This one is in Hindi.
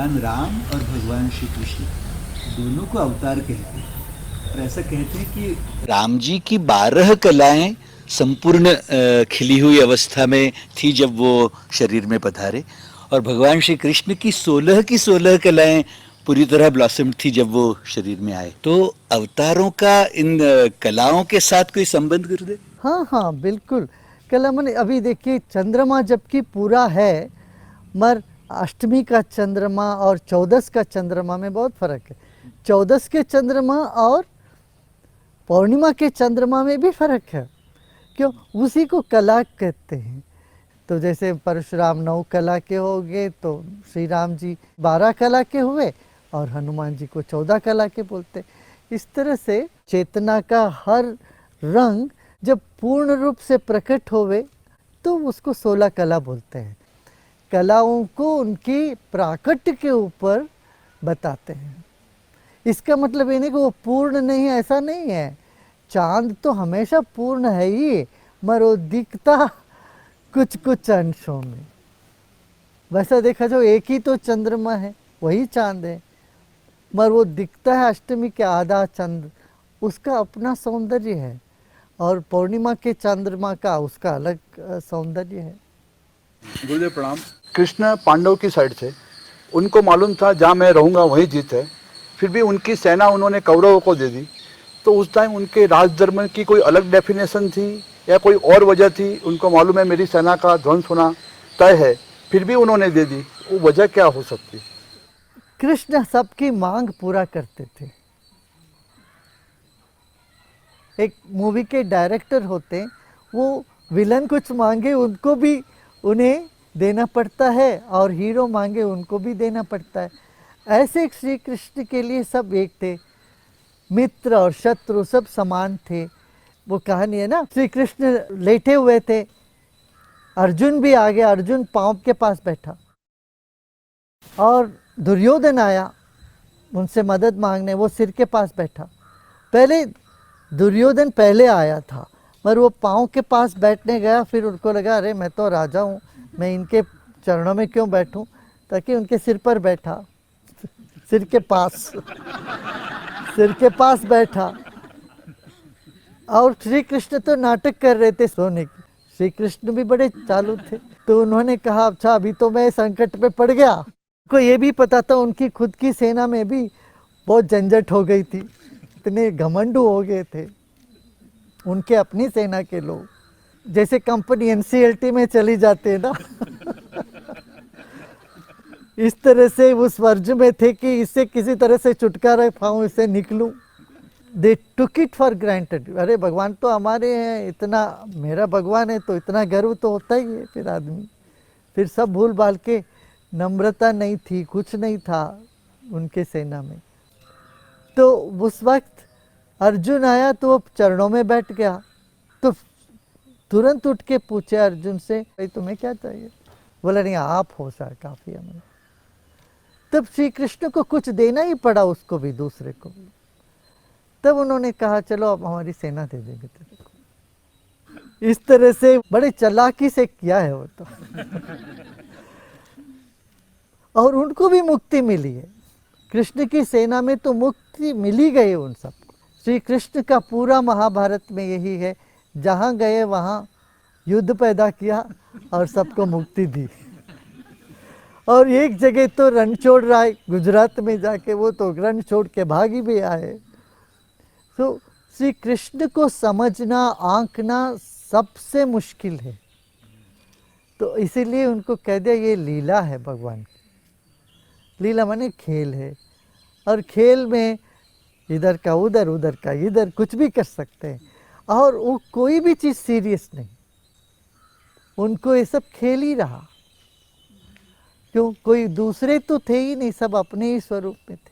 भगवान राम और भगवान श्री कृष्ण दोनों को अवतार कहते हैं। और ऐसा कहते हैं कि राम जी की 12 कलाएं संपूर्ण खिली हुई अवस्था में थी जब वो शरीर में पधारे, और भगवान श्री कृष्ण की 16 की 16 कलाएं पूरी तरह ब्लॉसम थी जब वो शरीर में आए। तो अवतारों का इन कलाओं के साथ कोई संबंध कर दे? हाँ हाँ बिल्कुल। कला मैंने अभी देखिए, चंद्रमा जबकि पूरा है, मगर अष्टमी का चंद्रमा और 14 का चंद्रमा में बहुत फर्क है। 14 के चंद्रमा और पौर्णिमा के चंद्रमा में भी फर्क है। क्यों? उसी को कला कहते हैं। तो जैसे परशुराम 9 कला के हो गए, तो श्री राम जी 12 कला के हुए, और हनुमान जी को 14 कला के बोलते। इस तरह से चेतना का हर रंग जब पूर्ण रूप से प्रकट होवे तो उसको 16 कला बोलते हैं। कलाओं को उनकी प्राकट्य के ऊपर बताते हैं। इसका मतलब ये नहीं कि वो पूर्ण नहीं है, ऐसा नहीं है। चांद तो हमेशा पूर्ण है ही, मगर वो दिखता कुछ कुछ अंशों में। वैसा देखा जो एक ही तो चंद्रमा है, वही चांद है, मगर वो दिखता है अष्टमी के आधा चंद्र, उसका अपना सौंदर्य है, और पूर्णिमा के चंद्रमा का उसका अलग सौंदर्य है। गुरुदेव प्रणाम। कृष्ण पांडव की साइड थे, उनको मालूम था जहाँ मैं रहूँगा वहीं जीत है, फिर भी उनकी सेना उन्होंने कौरवों को दे दी। तो उस टाइम उनके राजधर्म की कोई अलग डेफिनेशन थी या कोई और वजह थी? उनको मालूम है मेरी सेना का ध्वंस होना तय है, फिर भी उन्होंने दे दी, वो वजह क्या हो सकती? कृष्ण सबकी मांग पूरा करते थे। एक मूवी के डायरेक्टर होते, वो विलन कुछ मांगे उनको भी उन्हें देना पड़ता है, और हीरो मांगे उनको भी देना पड़ता है। ऐसे श्री कृष्ण के लिए सब एक थे, मित्र और शत्रु सब समान थे। वो कहानी है ना, श्री कृष्ण लेटे हुए थे, अर्जुन भी आ गया, अर्जुन पांव के पास बैठा, और दुर्योधन आया उनसे मदद मांगने, वो सिर के पास बैठा। पहले दुर्योधन पहले आया था, मगर वो पाँव के पास बैठने गया, फिर उनको लगा अरे मैं तो राजा हूँ, मैं इनके चरणों में क्यों बैठूं, ताकि उनके सिर पर बैठा, सिर के पास सिर के पास बैठा। और श्री कृष्ण तो नाटक कर रहे थे सोने की, श्री कृष्ण भी बड़े चालू थे। तो उन्होंने कहा अच्छा अभी तो मैं संकट में पड़ गया। को ये भी पता था उनकी खुद की सेना में भी बहुत झंझट हो गई थी, इतने घमंडू हो गए थे उनके अपनी सेना के लोग, जैसे कंपनी एनसीएलटी में चली जाते हैं ना इस तरह से उस वर्ज में थे कि इससे किसी तरह से छुटकारा पाऊँ, इससे निकलूं। दे टुक इट फॉर ग्रांटेड, अरे भगवान तो हमारे हैं, इतना मेरा भगवान है तो इतना गर्व तो होता ही है। फिर आदमी फिर सब भूल भाल के, नम्रता नहीं थी, कुछ नहीं था उनके सेना में। तो उस वक्त अर्जुन आया तो वो चरणों में बैठ गया, तो तुरंत उठ के पूछे अर्जुन से भाई तुम्हें क्या चाहिए? बोला नहीं आप हो सर, काफ़ी हमें। तब श्री कृष्ण को कुछ देना ही पड़ा, उसको भी दूसरे को भी। तब उन्होंने कहा चलो अब हमारी सेना दे देंगे तेरे को। इस तरह से बड़े चालाकी से किया है वो तो और उनको भी मुक्ति मिली है। कृष्ण की सेना में तो मुक्ति मिली गई उन सबको। श्री कृष्ण का पूरा महाभारत में यही है, जहाँ गए वहाँ युद्ध पैदा किया और सबको मुक्ति दी। और एक जगह तो रणछोड़ राय गुजरात में जाके वो तो रण छोड़ के भागी भी आए। तो श्री कृष्ण को समझना आंकना सबसे मुश्किल है, तो इसीलिए उनको कह दिया ये लीला है भगवान की। लीला माने खेल है, और खेल में इधर का उधर, उधर का इधर, कुछ भी कर सकते हैं, और वो कोई भी चीज़ सीरियस नहीं, उनको ये सब खेल ही रहा। क्यों? कोई दूसरे तो थे ही नहीं, सब अपने ही स्वरूप में थे।